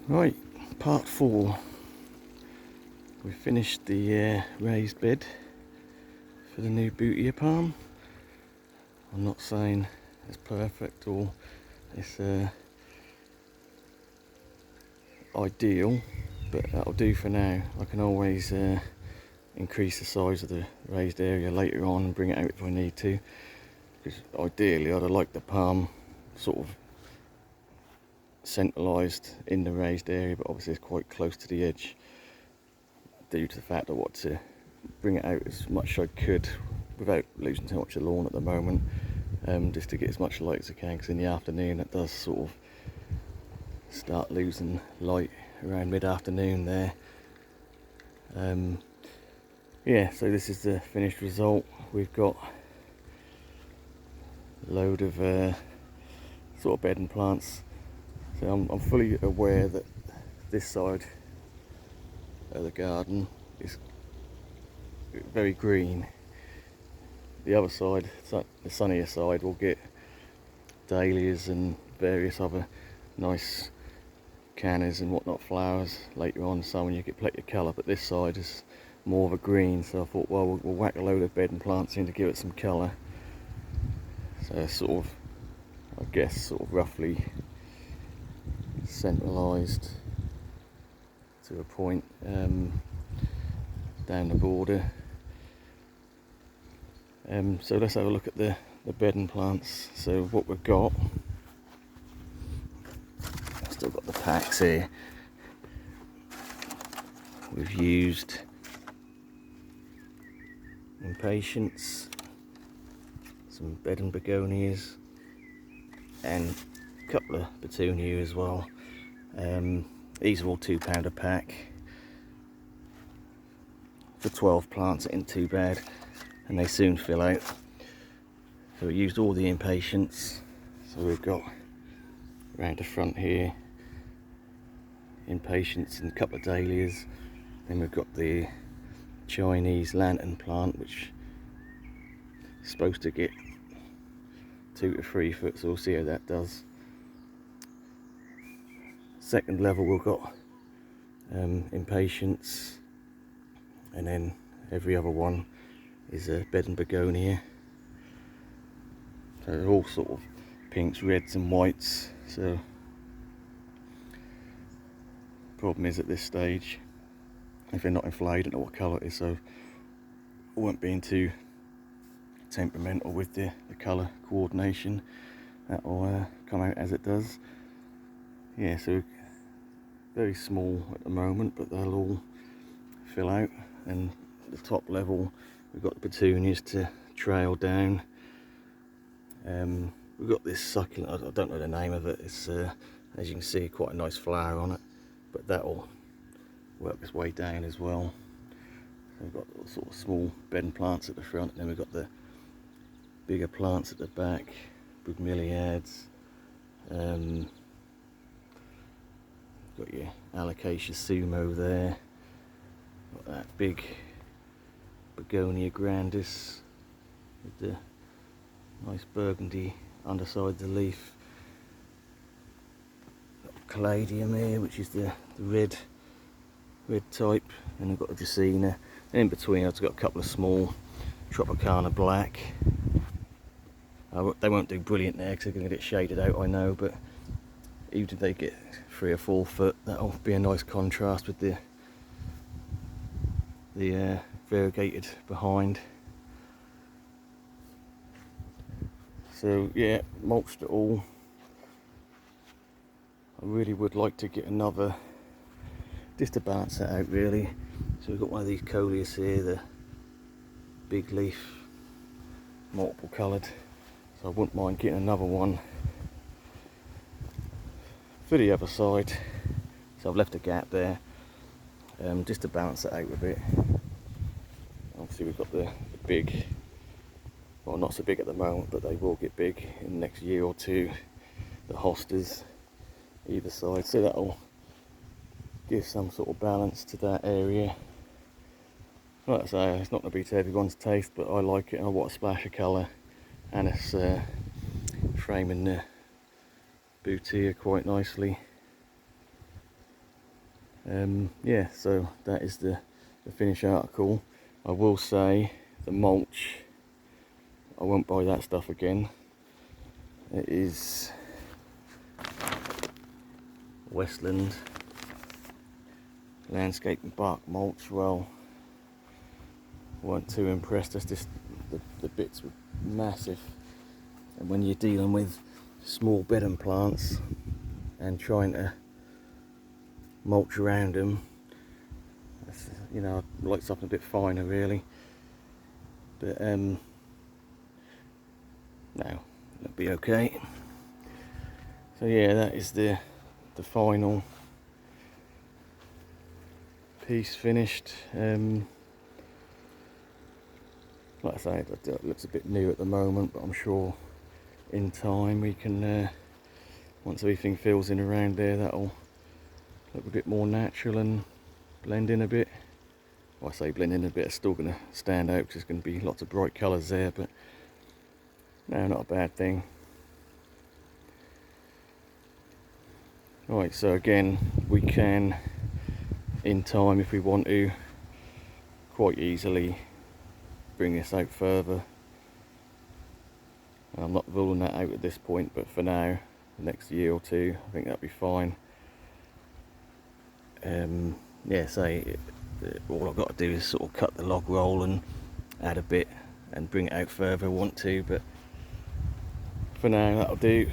Right, part 4. We finished the raised bed for the new Butia palm. I'm not saying it's perfect or it's ideal, but that'll do for now. I can always increase the size of the raised area later on and bring it out if I need to, because ideally I'd like the palm sort of centralised in the raised area, but obviously it's quite close to the edge due to the fact I want to bring it out as much as I could without losing too much of the lawn at the moment, just to get as much light as I can, because in the afternoon it does sort of start losing light around mid-afternoon there. Yeah, so this is the finished result. We've got a load of sort of bedding plants. So I'm fully aware that this side of the garden is very green. The other side, the sunnier side, will get dahlias and various other nice cannas and whatnot flowers later on, so when you get plenty of colour, but this side is more of a green, so I thought, well, we'll whack a load of bedding plants in to give it some colour. So sort of, I guess, sort of roughly centralised to a point down the border. So let's have a look at the bedding plants. So what we've got, still got the packs here. We've used impatiens, some bedding begonias, and a couple of petunia as well. These are all £2 a pack. For 12 plants, it ain't too bad, and they soon fill out. So we used all the impatiens. So we've got around the front here impatiens and a couple of dahlias. Then we've got the Chinese lantern plant, which is supposed to get 2 to 3 foot, so we'll see how that does. Second level we've got impatiens, and then every other one is a bedding begonia. So they're all sort of pinks, reds and whites. So problem is at this stage, if they're not inflated, I don't know what colour it is, so I won't be too temperamental with the colour coordination. That will come out as it does. Yeah, so very small at the moment, but they'll all fill out. And the top level, we've got the petunias to trail down. We've got this succulent, I don't know the name of it. It's as you can see, quite a nice flower on it, but that'll work its way down as well. So we've got sort of small bedding plants at the front, and then we've got the bigger plants at the back, bromeliads. Got your alocasia sumo there. Got that big begonia grandis with the nice burgundy underside of the leaf. Got caladium here, which is the red type, and I've got a Dracaena. And in between I've got a couple of small Tropicana black. They won't do brilliant there because they're going to get shaded out, I know, but even if they get 3 or 4 foot, that'll be a nice contrast with the variegated behind. So yeah, mulched it all. I really would like to get another, just to balance that out really. So we've got one of these coleus here, the big leaf, multiple coloured. So I wouldn't mind getting another one for the other side. So I've left a gap there, just to balance it out a bit. Obviously we've got the big, well, not so big at the moment, but they will get big in the next year or two, the hostas either side, so that'll give some sort of balance to that area. Like I say, it's not going to be to everyone's taste, but I like it, and I want a splash of colour, and it's framing the Butia quite nicely. Yeah, so that is the finished article. I will say the mulch, I won't buy that stuff again. It is Westland landscape and bark mulch. Well, weren't too impressed. That's just the bits were massive, and when you're dealing with small bedding plants and trying to mulch around them, you know, I'd like something a bit finer really, but no, it'll be okay. So yeah, that is the final piece finished. Like I say, it looks a bit new at the moment, but I'm sure in time we can, once everything fills in around there, that'll look a bit more natural and blend in a bit. Well, I say blend in a bit, it's still going to stand out because there's going to be lots of bright colours there, but no, not a bad thing. Right, so again, we can, in time if we want to, quite easily bring this out further. I'm not ruling that out at this point, but for now, the next year or two, I think that'll be fine. Yeah, say all I've got to do is sort of cut the log roll and add a bit and bring it out further if I want to, but for now that'll do.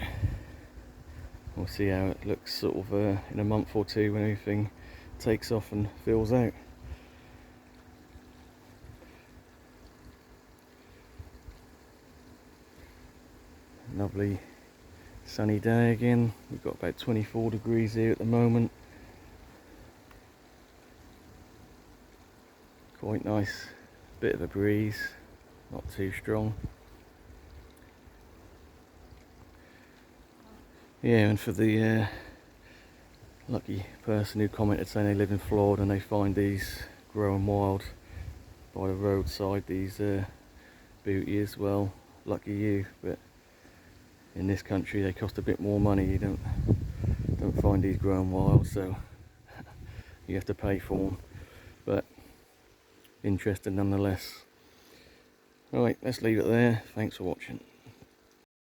We'll see how it looks sort of in a month or two when everything takes off and fills out. Lovely sunny day again. We've got about 24 degrees here at the moment. Quite nice, bit of a breeze, not too strong. Yeah, and for the lucky person who commented saying they live in Florida and they find these growing wild by the roadside, these Butias, well, lucky you, but in this country they cost a bit more money. You don't find these growing wild, so you have to pay for them, but interesting nonetheless. Right, let's leave it there. Thanks for watching.